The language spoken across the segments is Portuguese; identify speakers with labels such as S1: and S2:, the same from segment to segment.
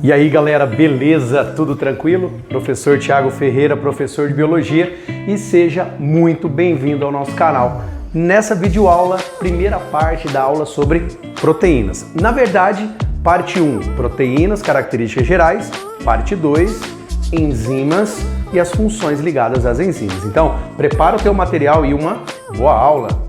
S1: E aí galera, beleza? Tudo tranquilo? Professor Thiago Ferreira, professor de Biologia, e seja muito bem-vindo ao nosso canal. Nessa videoaula, primeira parte da aula sobre proteínas. Na verdade, parte 1, proteínas, características gerais, parte 2, enzimas e as funções ligadas às enzimas. Então, prepara o teu material e uma boa aula!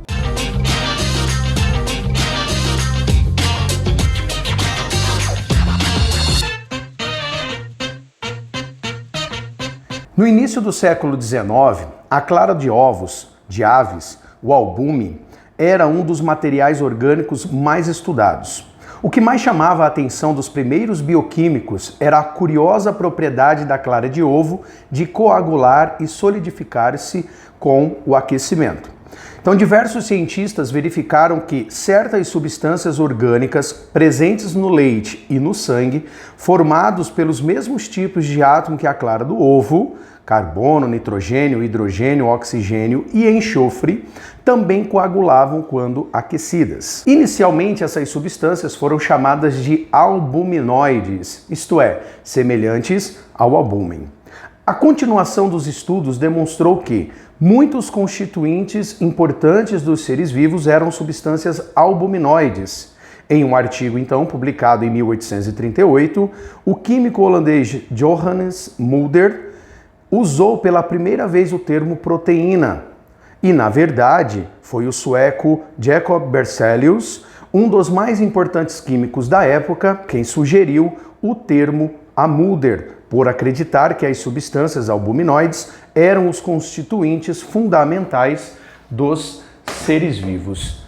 S1: No início do século XIX, a clara de ovos de aves, o albume, era um dos materiais orgânicos mais estudados. O que mais chamava a atenção dos primeiros bioquímicos era a curiosa propriedade da clara de ovo de coagular e solidificar-se com o aquecimento. Então, diversos cientistas verificaram que certas substâncias orgânicas presentes no leite e no sangue, formados pelos mesmos tipos de átomo que a clara do ovo, carbono, nitrogênio, hidrogênio, oxigênio e enxofre, também coagulavam quando aquecidas. Inicialmente, essas substâncias foram chamadas de albuminoides, isto é, semelhantes ao albúmen. A continuação dos estudos demonstrou que muitos constituintes importantes dos seres vivos eram substâncias albuminoides. Em um artigo, então, publicado em 1838, o químico holandês Johannes Mulder usou pela primeira vez o termo proteína. E, na verdade, foi o sueco Jacob Berzelius, um dos mais importantes químicos da época, quem sugeriu o termo a Mulder, por acreditar que as substâncias albuminoides eram os constituintes fundamentais dos seres vivos.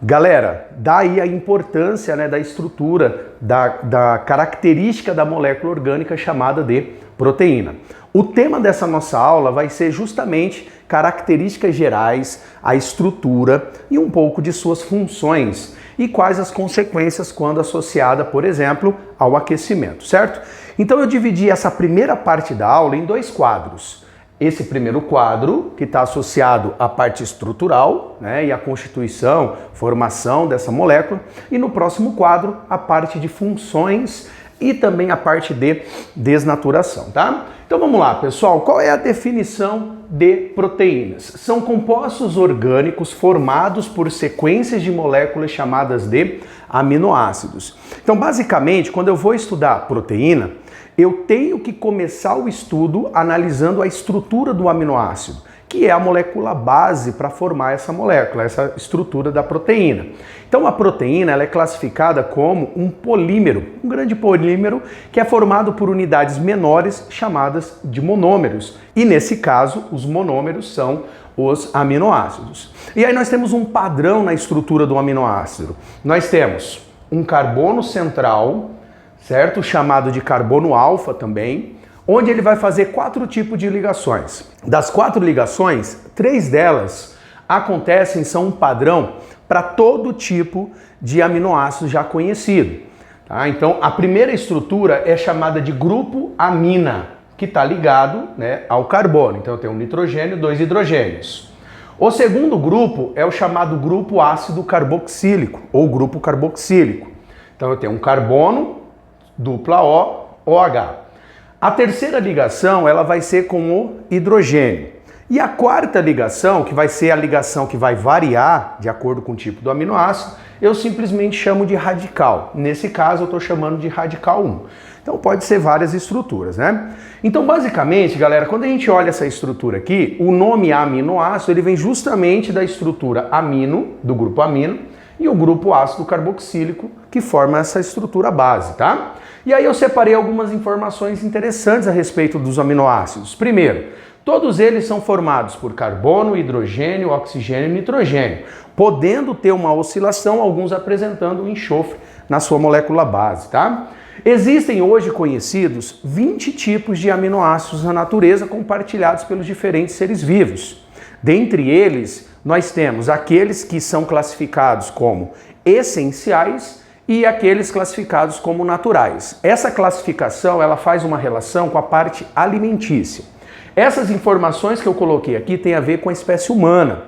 S1: Galera, daí a importância, da estrutura, da característica da molécula orgânica chamada de proteína. O tema dessa nossa aula vai ser justamente características gerais, a estrutura e um pouco de suas funções e quais as consequências quando associada, por exemplo, ao aquecimento, certo? Então eu dividi essa primeira parte da aula em dois quadros. Esse primeiro quadro, que está associado à parte estrutural, e à constituição, formação dessa molécula, e no próximo quadro, a parte de funções e também a parte de desnaturação, tá? Então vamos lá, pessoal, qual é a definição de proteínas? São compostos orgânicos formados por sequências de moléculas chamadas de aminoácidos. Então, basicamente, quando eu vou estudar proteína, eu tenho que começar o estudo analisando a estrutura do aminoácido, que é a molécula base para formar essa molécula, essa estrutura da proteína. Então a proteína ela é classificada como um polímero, um grande polímero que é formado por unidades menores chamadas de monômeros. E nesse caso, os monômeros são os aminoácidos. E aí nós temos um padrão na estrutura do aminoácido. Nós temos um carbono central, certo? Chamado de carbono alfa também, onde ele vai fazer 4 tipos de ligações. Das 4 ligações, 3 delas acontecem, são um padrão para todo tipo de aminoácido já conhecido. Tá? Então, a primeira estrutura é chamada de grupo amina, que está ligado ao carbono. Então, eu tenho um nitrogênio, 2 hidrogênios. O segundo grupo é o chamado grupo ácido carboxílico, ou grupo carboxílico. Então, eu tenho um carbono, dupla O, OH. A terceira ligação, ela vai ser com o hidrogênio. E a quarta ligação, que vai ser a ligação que vai variar de acordo com o tipo do aminoácido, eu simplesmente chamo de radical. Nesse caso, eu estou chamando de radical 1. Então, pode ser várias estruturas, Então, basicamente, galera, quando a gente olha essa estrutura aqui, o nome aminoácido, ele vem justamente da estrutura amino, do grupo amino, e o grupo ácido carboxílico, que forma essa estrutura base, tá? E aí eu separei algumas informações interessantes a respeito dos aminoácidos. Primeiro, todos eles são formados por carbono, hidrogênio, oxigênio e nitrogênio, podendo ter uma oscilação, alguns apresentando o enxofre na sua molécula base, tá? Existem hoje conhecidos 20 tipos de aminoácidos na natureza compartilhados pelos diferentes seres vivos. Dentre eles, nós temos aqueles que são classificados como essenciais e aqueles classificados como naturais. Essa classificação ela faz uma relação com a parte alimentícia. Essas informações que eu coloquei aqui têm a ver com a espécie humana.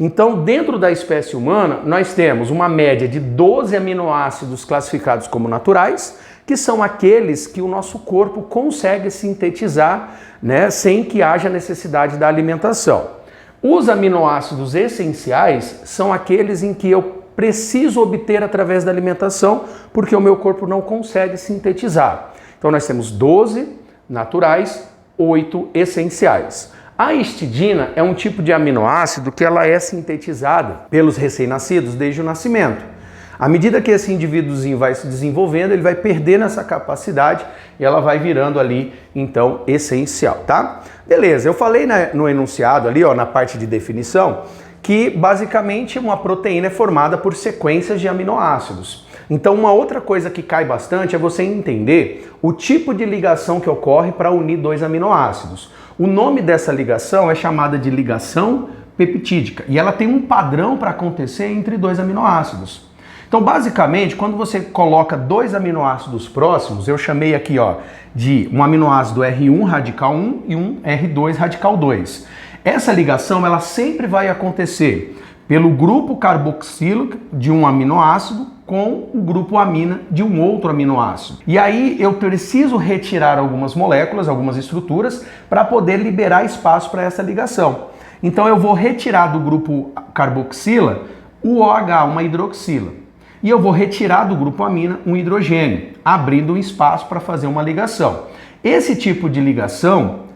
S1: Então, dentro da espécie humana, nós temos uma média de 12 aminoácidos classificados como naturais, que são aqueles que o nosso corpo consegue sintetizar, né, sem que haja necessidade da alimentação. Os aminoácidos essenciais são aqueles em que eu preciso obter através da alimentação, porque o meu corpo não consegue sintetizar. Então nós temos 12 naturais, 8 essenciais. A histidina é um tipo de aminoácido que ela é sintetizada pelos recém-nascidos desde o nascimento. À medida que esse indivíduozinho vai se desenvolvendo, ele vai perdendo essa capacidade e ela vai virando ali, então, essencial, tá? Beleza, eu falei no enunciado ali, ó, na parte de definição, que basicamente uma proteína é formada por sequências de aminoácidos. Então, uma outra coisa que cai bastante é você entender o tipo de ligação que ocorre para unir dois aminoácidos. O nome dessa ligação é chamada de ligação peptídica e ela tem um padrão para acontecer entre dois aminoácidos. Então, basicamente, quando você coloca dois aminoácidos próximos, eu chamei aqui, ó, de um aminoácido R1 radical 1 e um R2 radical 2. Essa ligação, ela sempre vai acontecer pelo grupo carboxílico de um aminoácido com o grupo amina de um outro aminoácido. E aí eu preciso retirar algumas moléculas, algumas estruturas, para poder liberar espaço para essa ligação. Então eu vou retirar do grupo carboxila o OH, uma hidroxila. E eu vou retirar do grupo amina um hidrogênio, abrindo um espaço para fazer uma ligação. Esse tipo de ligação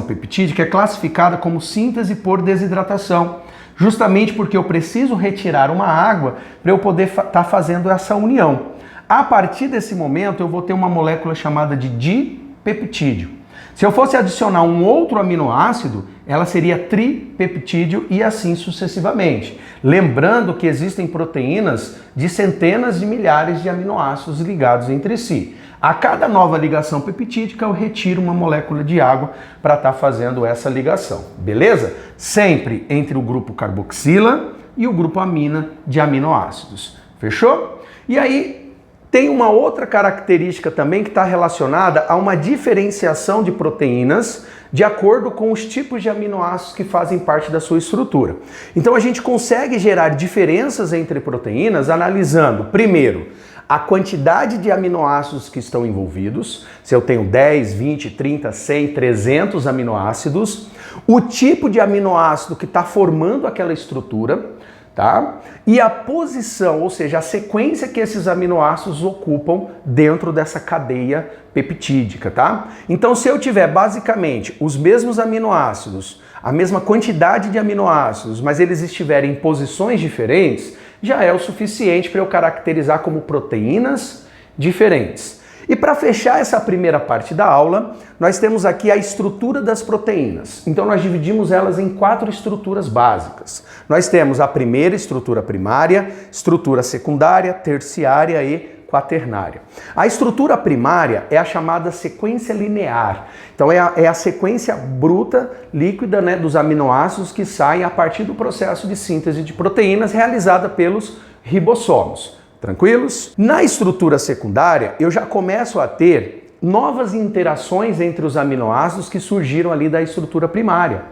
S1: peptídica, é classificada como síntese por desidratação, justamente porque eu preciso retirar uma água para eu poder estar fazendo essa união. A partir desse momento, eu vou ter uma molécula chamada de dipeptídeo. Se eu fosse adicionar um outro aminoácido, ela seria tripeptídeo e assim sucessivamente. Lembrando que existem proteínas de centenas de milhares de aminoácidos ligados entre si. A cada nova ligação peptídica, eu retiro uma molécula de água para estar fazendo essa ligação, beleza? Sempre entre o grupo carboxila e o grupo amina de aminoácidos, fechou? E aí, tem uma outra característica também que está relacionada a uma diferenciação de proteínas de acordo com os tipos de aminoácidos que fazem parte da sua estrutura. Então a gente consegue gerar diferenças entre proteínas analisando, primeiro, a quantidade de aminoácidos que estão envolvidos, se eu tenho 10, 20, 30, 100, 300 aminoácidos, o tipo de aminoácido que está formando aquela estrutura, tá? E a posição, ou seja, a sequência que esses aminoácidos ocupam dentro dessa cadeia peptídica, tá? Então, se eu tiver basicamente os mesmos aminoácidos, a mesma quantidade de aminoácidos, mas eles estiverem em posições diferentes, já é o suficiente para eu caracterizar como proteínas diferentes. E para fechar essa primeira parte da aula, nós temos aqui a estrutura das proteínas. Então nós dividimos elas em 4 estruturas básicas. Nós temos a primeira estrutura primária, estrutura secundária, terciária e quaternária. A estrutura primária é a chamada sequência linear. Então é a sequência bruta, líquida, né, dos aminoácidos que saem a partir do processo de síntese de proteínas realizada pelos ribossomos. Tranquilos? Na estrutura secundária, eu já começo a ter novas interações entre os aminoácidos que surgiram ali da estrutura primária.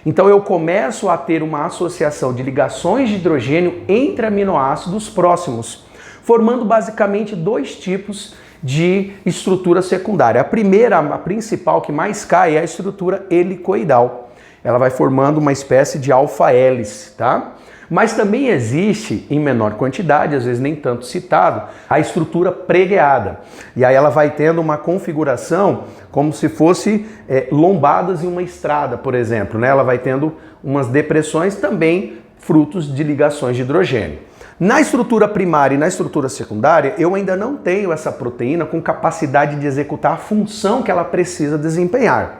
S1: Então eu começo a ter uma associação de ligações de hidrogênio entre aminoácidos próximos, formando basicamente 2 tipos de estrutura secundária. A primeira, a principal que mais cai, é a estrutura helicoidal. Ela vai formando uma espécie de alfa-hélice, tá? Mas também existe, em menor quantidade, às vezes nem tanto citado, a estrutura pregueada. E aí ela vai tendo uma configuração como se fosse lombadas em uma estrada, por exemplo, né? Ela vai tendo umas depressões também frutos de ligações de hidrogênio. Na estrutura primária e na estrutura secundária, eu ainda não tenho essa proteína com capacidade de executar a função que ela precisa desempenhar.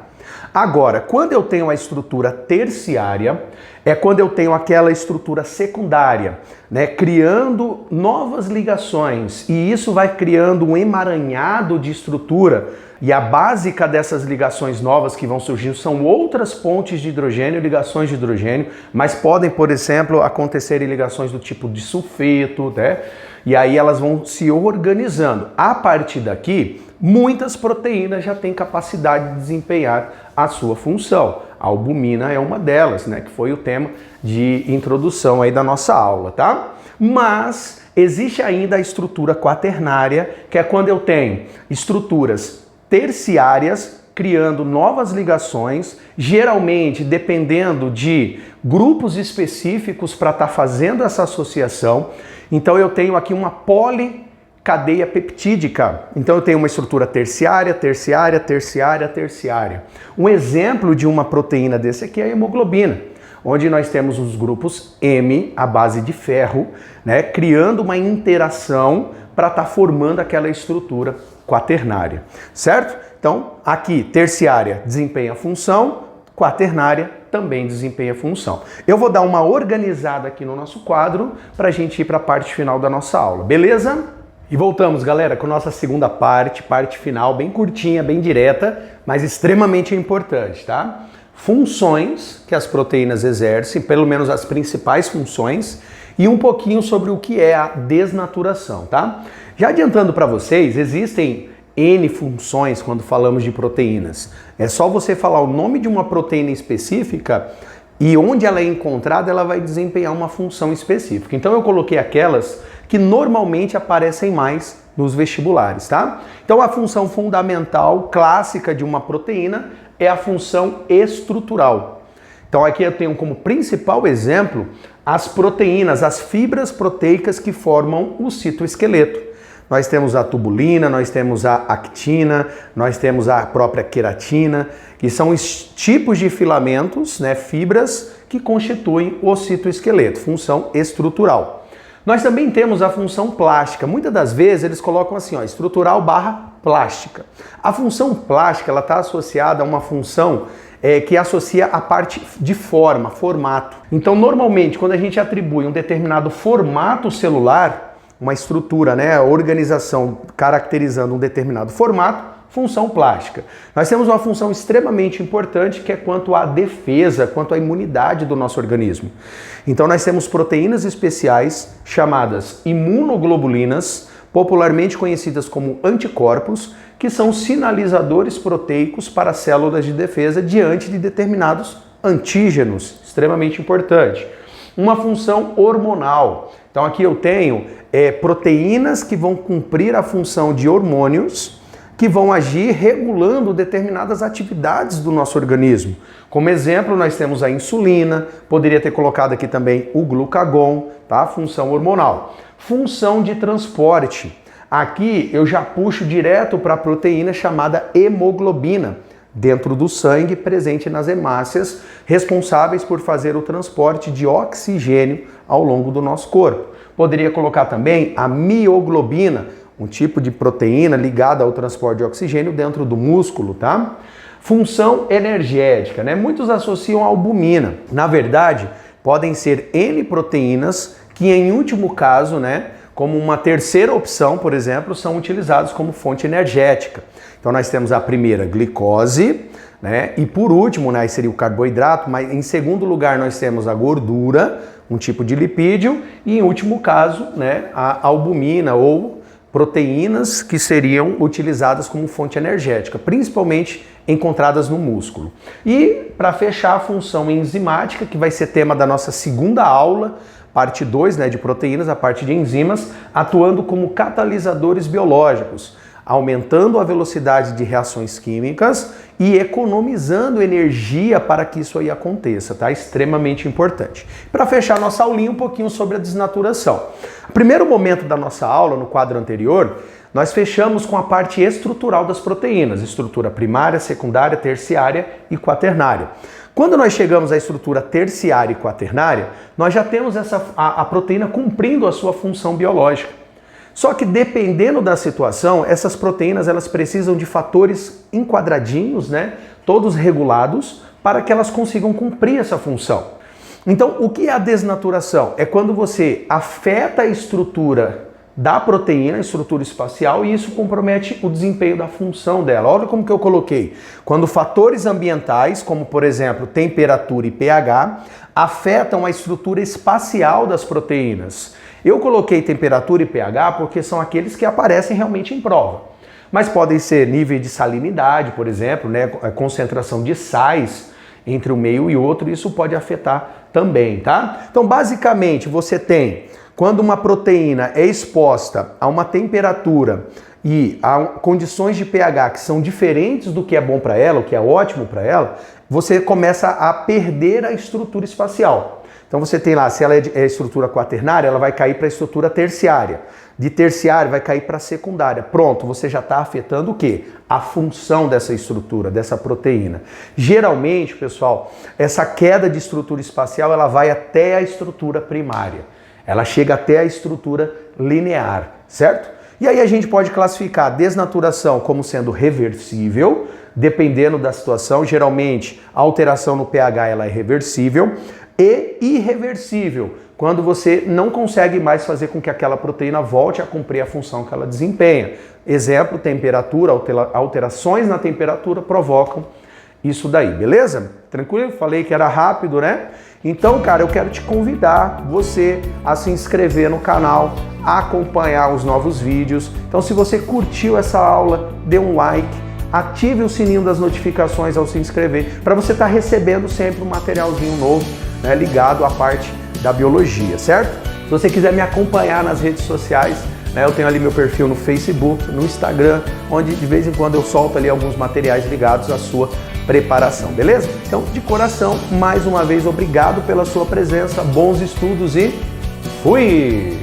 S1: Agora, quando eu tenho a estrutura terciária, é quando eu tenho aquela estrutura secundária, né, criando novas ligações, e isso vai criando um emaranhado de estrutura, e a básica dessas ligações novas que vão surgindo são outras pontes de hidrogênio, ligações de hidrogênio, mas podem, por exemplo, acontecer em ligações do tipo de sulfeto, né? E aí elas vão se organizando. A partir daqui, muitas proteínas já têm capacidade de desempenhar a sua função. A albumina é uma delas, né? Que foi o tema de introdução aí da nossa aula, tá? Mas existe ainda a estrutura quaternária, que é quando eu tenho estruturas terciárias criando novas ligações, geralmente dependendo de grupos específicos para estar fazendo essa associação. Então eu tenho aqui uma policadeia peptídica. Então eu tenho uma estrutura terciária, terciária, terciária, terciária. Um exemplo de uma proteína desse aqui é a hemoglobina, onde nós temos os grupos M, à base de ferro, né, criando uma interação para estar formando aquela estrutura quaternária, certo? Então, aqui, terciária desempenha função, quaternária também desempenha função. Eu vou dar uma organizada aqui no nosso quadro para a gente ir para a parte final da nossa aula, beleza? E voltamos, galera, com a nossa segunda parte final, bem curtinha, bem direta, mas extremamente importante, tá? Funções que as proteínas exercem, pelo menos as principais funções, e um pouquinho sobre o que é a desnaturação, tá? Já adiantando para vocês, existem N funções quando falamos de proteínas. É só você falar o nome de uma proteína específica e onde ela é encontrada, ela vai desempenhar uma função específica. Então eu coloquei aquelas que normalmente aparecem mais nos vestibulares, tá? Então a função fundamental, clássica de uma proteína é a função estrutural. Então aqui eu tenho como principal exemplo as proteínas, as fibras proteicas que formam o citoesqueleto. Nós temos a tubulina, nós temos a actina, nós temos a própria queratina, que são os tipos de filamentos, né, fibras que constituem o citoesqueleto, função estrutural. Nós também temos a função plástica. Muitas das vezes eles colocam assim, ó, estrutural barra plástica. A função plástica ela está associada a uma função que associa a parte de forma, formato. Então, normalmente, quando a gente atribui um determinado formato celular, uma estrutura, né, a organização caracterizando um determinado formato, função plástica. Nós temos uma função extremamente importante que é quanto à defesa, quanto à imunidade do nosso organismo. Então nós temos proteínas especiais chamadas imunoglobulinas, popularmente conhecidas como anticorpos, que são sinalizadores proteicos para células de defesa diante de determinados antígenos, extremamente importante. Uma função hormonal. Então aqui eu tenho proteínas que vão cumprir a função de hormônios que vão agir regulando determinadas atividades do nosso organismo. Como exemplo, nós temos a insulina, poderia ter colocado aqui também o glucagon, tá? Função hormonal. Função de transporte. Aqui eu já puxo direto para a proteína chamada hemoglobina, dentro do sangue, presente nas hemácias, responsáveis por fazer o transporte de oxigênio ao longo do nosso corpo. Poderia colocar também a mioglobina, um tipo de proteína ligada ao transporte de oxigênio dentro do músculo, tá? Função energética, né? Muitos associam a albumina. Na verdade, podem ser N proteínas que, em último caso, né, como uma terceira opção, por exemplo, são utilizados como fonte energética. Então nós temos a primeira, glicose, né? E por último, né, seria o carboidrato, mas em segundo lugar nós temos a gordura, um tipo de lipídio, e em último caso, né, a albumina ou proteínas que seriam utilizadas como fonte energética, principalmente encontradas no músculo. E para fechar, a função enzimática, que vai ser tema da nossa segunda aula, parte 2, né, de proteínas, a parte de enzimas, atuando como catalisadores biológicos, aumentando a velocidade de reações químicas e economizando energia para que isso aí aconteça, tá? Extremamente importante. Para fechar nossa aulinha, um pouquinho sobre a desnaturação. O primeiro momento da nossa aula, no quadro anterior, nós fechamos com a parte estrutural das proteínas, estrutura primária, secundária, terciária e quaternária. Quando nós chegamos à estrutura terciária e quaternária, nós já temos a proteína cumprindo a sua função biológica. Só que dependendo da situação, essas proteínas elas precisam de fatores enquadradinhos, né, todos regulados, para que elas consigam cumprir essa função. Então, o que é a desnaturação? É quando você afeta a estrutura da proteína, a estrutura espacial, e isso compromete o desempenho da função dela. Olha como que eu coloquei. Quando fatores ambientais, como por exemplo temperatura e pH, afetam a estrutura espacial das proteínas. Eu coloquei temperatura e pH porque são aqueles que aparecem realmente em prova. Mas podem ser nível de salinidade, por exemplo, né, a concentração de sais. entre um meio e outro, e isso pode afetar também, tá? Então, basicamente, você tem, quando uma proteína é exposta a uma temperatura e a condições de pH que são diferentes do que é bom para ela, o que é ótimo para ela, você começa a perder a estrutura espacial. Então você tem lá, se ela é estrutura quaternária, ela vai cair para a estrutura terciária. De terciária vai cair para a secundária. Pronto, você já está afetando o quê? A função dessa estrutura, dessa proteína. Geralmente, pessoal, essa queda de estrutura espacial, ela vai até a estrutura primária. Ela chega até a estrutura linear, certo? E aí a gente pode classificar a desnaturação como sendo reversível, dependendo da situação. Geralmente, a alteração no pH ela é reversível. E irreversível, quando você não consegue mais fazer com que aquela proteína volte a cumprir a função que ela desempenha. Exemplo, temperatura, alterações na temperatura provocam isso daí, beleza? Tranquilo? Falei que era rápido, né? Então, cara, eu quero te convidar você a se inscrever no canal, a acompanhar os novos vídeos. Então, se você curtiu essa aula, dê um like, ative o sininho das notificações ao se inscrever, para você estar recebendo sempre um materialzinho novo, né, ligado à parte da biologia, certo? Se você quiser me acompanhar nas redes sociais, né, eu tenho ali meu perfil no Facebook, no Instagram, onde de vez em quando eu solto ali alguns materiais ligados à sua preparação, beleza? Então, de coração, mais uma vez, obrigado pela sua presença, bons estudos e fui!